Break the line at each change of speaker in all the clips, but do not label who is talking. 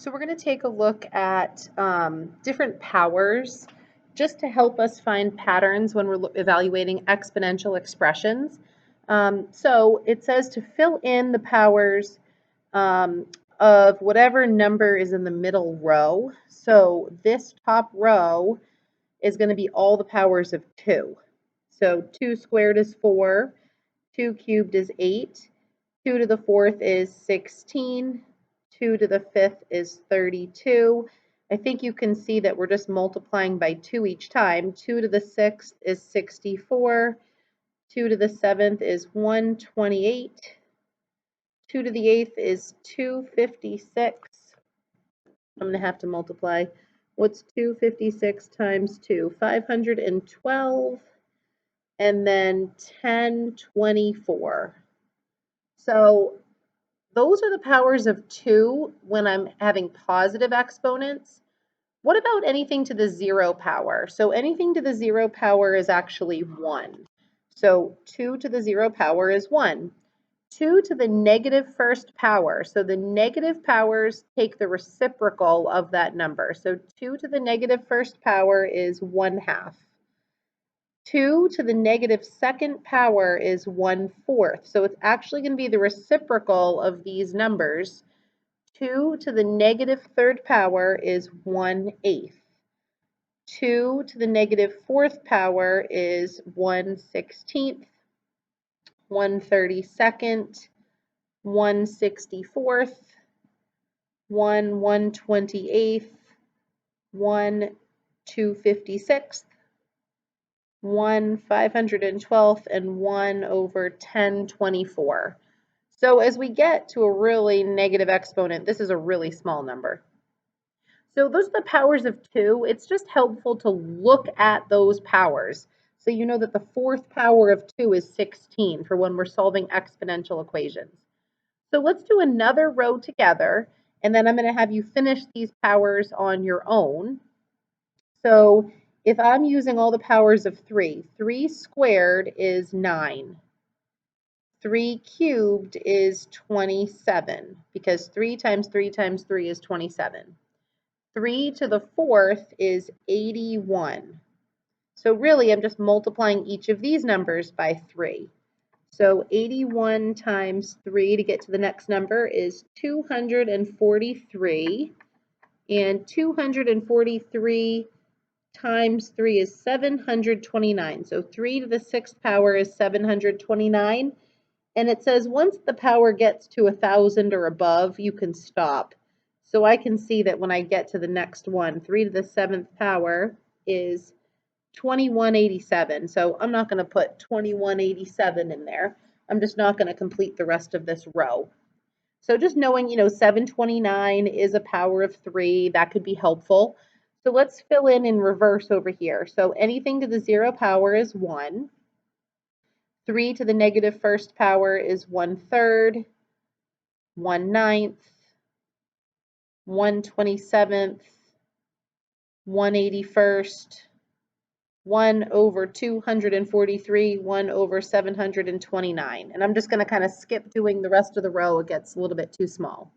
So we're going to take a look at different powers just to help us find patterns when we're evaluating exponential expressions. So it says to fill in the powers um, of whatever number is in the middle row. So this top row is going to be all the powers of 2. So 2 squared is 4, 2 cubed is 8, 2 to the 4th is 16, 2 to the 5th is 32. I think you can see that we're just multiplying by 2 each time. 2 to the 6th is 64, 2 to the 7th is 128, 2 to the 8th is 256. I'm going to have to multiply. What's 256 times 2? 512, and then 1024. So those are the powers of 2 when I'm having positive exponents. What about anything to the 0 power? So anything to the 0 power is actually 1. So 2 to the 0 power is 1. 2 to the negative first power. So the negative powers take the reciprocal of that number. So 2 to the negative first power is 1/2. 2 to the negative second power is 1/4. So it's actually going to be the reciprocal of these numbers. 2 to the negative third power is 1/8. 2 to the negative fourth power is 1/16, 1/32, 1/64, 1/128, 1/256, 1/512, and 1/1024. So as we get to a really negative exponent, this is a really small number. So those are the powers of 2. It's just helpful to look at those powers. So you know that the fourth power of 2 is 16 for when we're solving exponential equations. So let's do another row together, and then I'm going to have you finish these powers on your own. So if I'm using all the powers of 3, 3 squared is 9. 3 cubed is 27, because 3 times 3 times 3 is 27. 3 to the 4th is 81. So really, I'm just multiplying each of these numbers by 3. So 81 times 3 to get to the next number is 243. And 243 times 3 is 729. So 3 to the 6th power is 729. And it says once the power gets to 1,000 or above, you can stop. So I can see that when I get to the next one, 3 to the 7th power is 2187. So I'm not going to put 2187 in there. I'm just not going to complete the rest of this row. So just knowing, 729 is a power of 3, that could be helpful. So let's fill in reverse over here. So anything to the 0 power is 1. 3 to the negative first power is 1/3, 1/9, 1/27, 1/81, 1/243, 1/729. And I'm just going to kind of skip doing the rest of the row. It gets a little bit too small.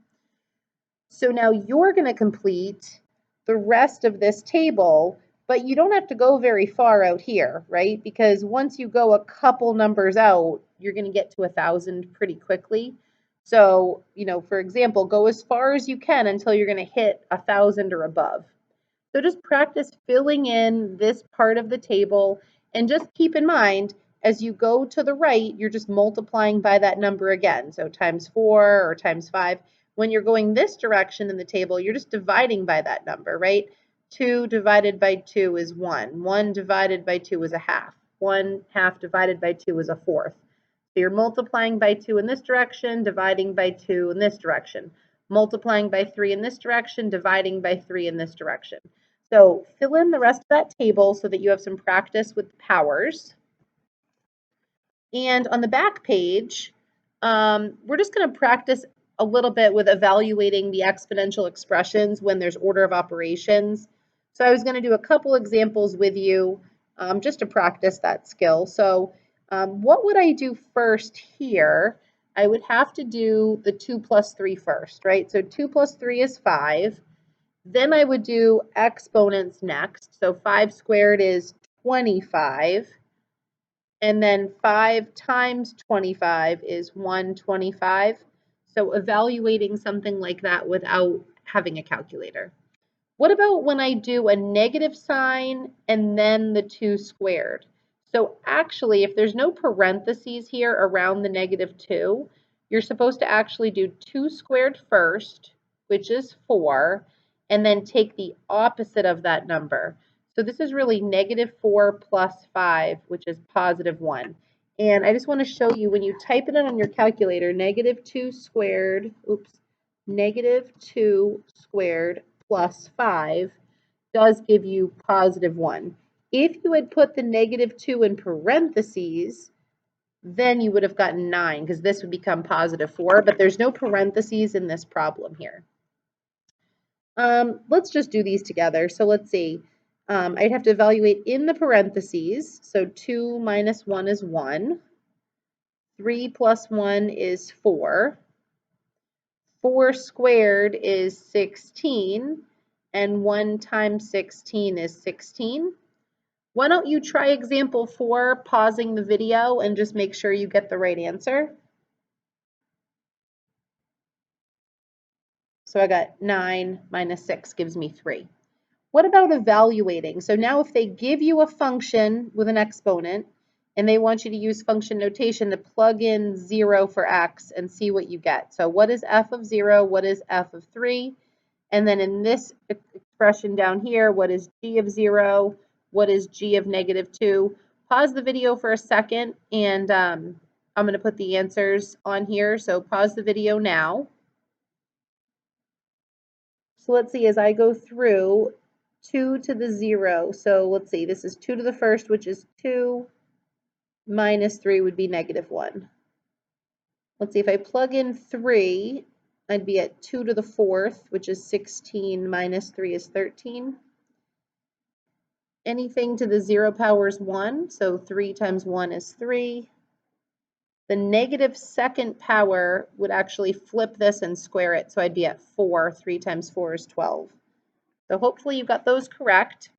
So now you're going to complete the rest of this table, but you don't have to go very far out here, right? Because once you go a couple numbers out, you're going to get to 1,000 pretty quickly. So, for example, go as far as you can until you're going to hit 1,000 or above. So just practice filling in this part of the table, and just keep in mind, as you go to the right, you're just multiplying by that number again. So times 4 or times 5. When you're going this direction in the table, you're just dividing by that number, right? 2 divided by 2 is 1. 1 divided by 2 is 1/2. 1/2 divided by 2 is 1/4. So you're multiplying by 2 in this direction, dividing by 2 in this direction. Multiplying by 3 in this direction, dividing by 3 in this direction. So fill in the rest of that table so that you have some practice with powers. And on the back page, we're just going to practice a little bit with evaluating the exponential expressions when there's order of operations. So I was going to do a couple examples with you just to practice that skill. So what would I do first here? I would have to do the 2 plus 3 first, right? So 2 plus 3 is 5. Then I would do exponents next. So 5 squared is 25. And then 5 times 25 is 125. So evaluating something like that without having a calculator. What about when I do a negative sign and then the 2 squared? So actually, if there's no parentheses here around the negative 2, you're supposed to actually do 2 squared first, which is 4, and then take the opposite of that number. So this is really negative 4 plus 5, which is positive 1. And I just want to show you when you type it in on your calculator, negative 2 squared, negative 2 squared plus 5 does give you positive 1. If you had put the negative 2 in parentheses, then you would have gotten 9 because this would become positive 4, but there's no parentheses in this problem here. Let's just do these together. So let's see. I'd have to evaluate in the parentheses. So 2 minus 1 is 1. 3 plus 1 is 4. 4 squared is 16. And 1 times 16 is 16. Why don't you try example 4, pausing the video, and just make sure you get the right answer. So I got 9 minus 6 gives me 3. What about evaluating? So now if they give you a function with an exponent and they want you to use function notation to plug in 0 for x and see what you get. So what is f of 0? What is f of 3? And then in this expression down here, what is g of 0? What is g of negative 2? Pause the video for a second, and I'm going to put the answers on here. So pause the video now. So let's see, as I go through, 2 to the 0. So let's see, this is 2 to the first, which is 2, minus 3 would be negative 1. Let's see, if I plug in 3, I'd be at 2 to the fourth, which is 16, minus 3 is 13. Anything to the 0 power is 1, so 3 times 1 is 3. The negative second power would actually flip this and square it, so I'd be at 4. 3 times 4 is 12. So hopefully you got those correct.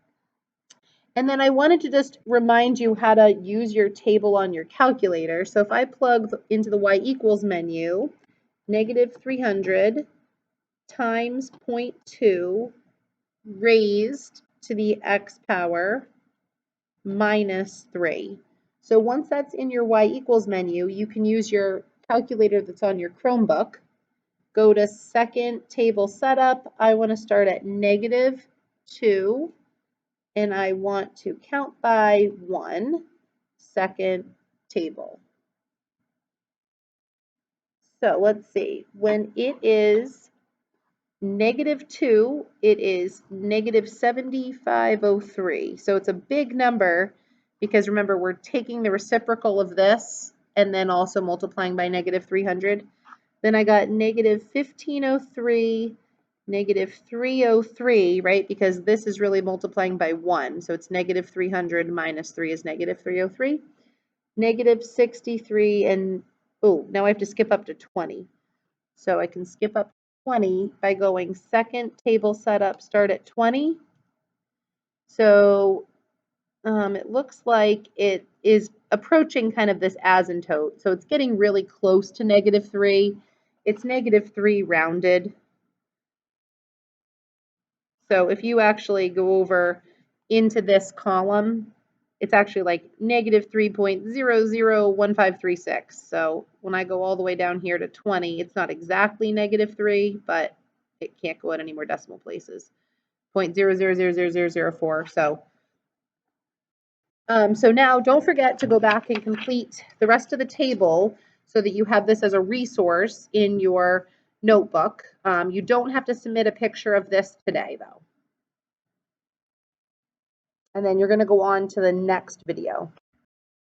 And then I wanted to just remind you how to use your table on your calculator. So if I plug into the y equals menu, negative 300 times 0.2 raised to the x power minus 3. So once that's in your y equals menu, you can use your calculator that's on your Chromebook. Go to second table setup. I want to start at negative 2. And I want to count by 1, second table. So let's see, when it is negative 2, it is negative 7503. So it's a big number because remember, we're taking the reciprocal of this and then also multiplying by negative 300. Then I got negative 1503, negative 303, right? Because this is really multiplying by 1. So it's negative 300 minus 3 is negative 303. Negative 63, and oh, now I have to skip up to 20. So I can skip up 20 by going second table setup, start at 20. So it looks like it is approaching kind of this asymptote. So it's getting really close to negative 3. It's negative 3 rounded. So if you actually go over into this column, it's actually like negative 3.001536. So when I go all the way down here to 20, it's not exactly negative 3, but it can't go at any more decimal places. 0.000004. So now don't forget to go back and complete the rest of the table so that you have this as a resource in your notebook. You don't have to submit a picture of this today, though. And then you're going to go on to the next video.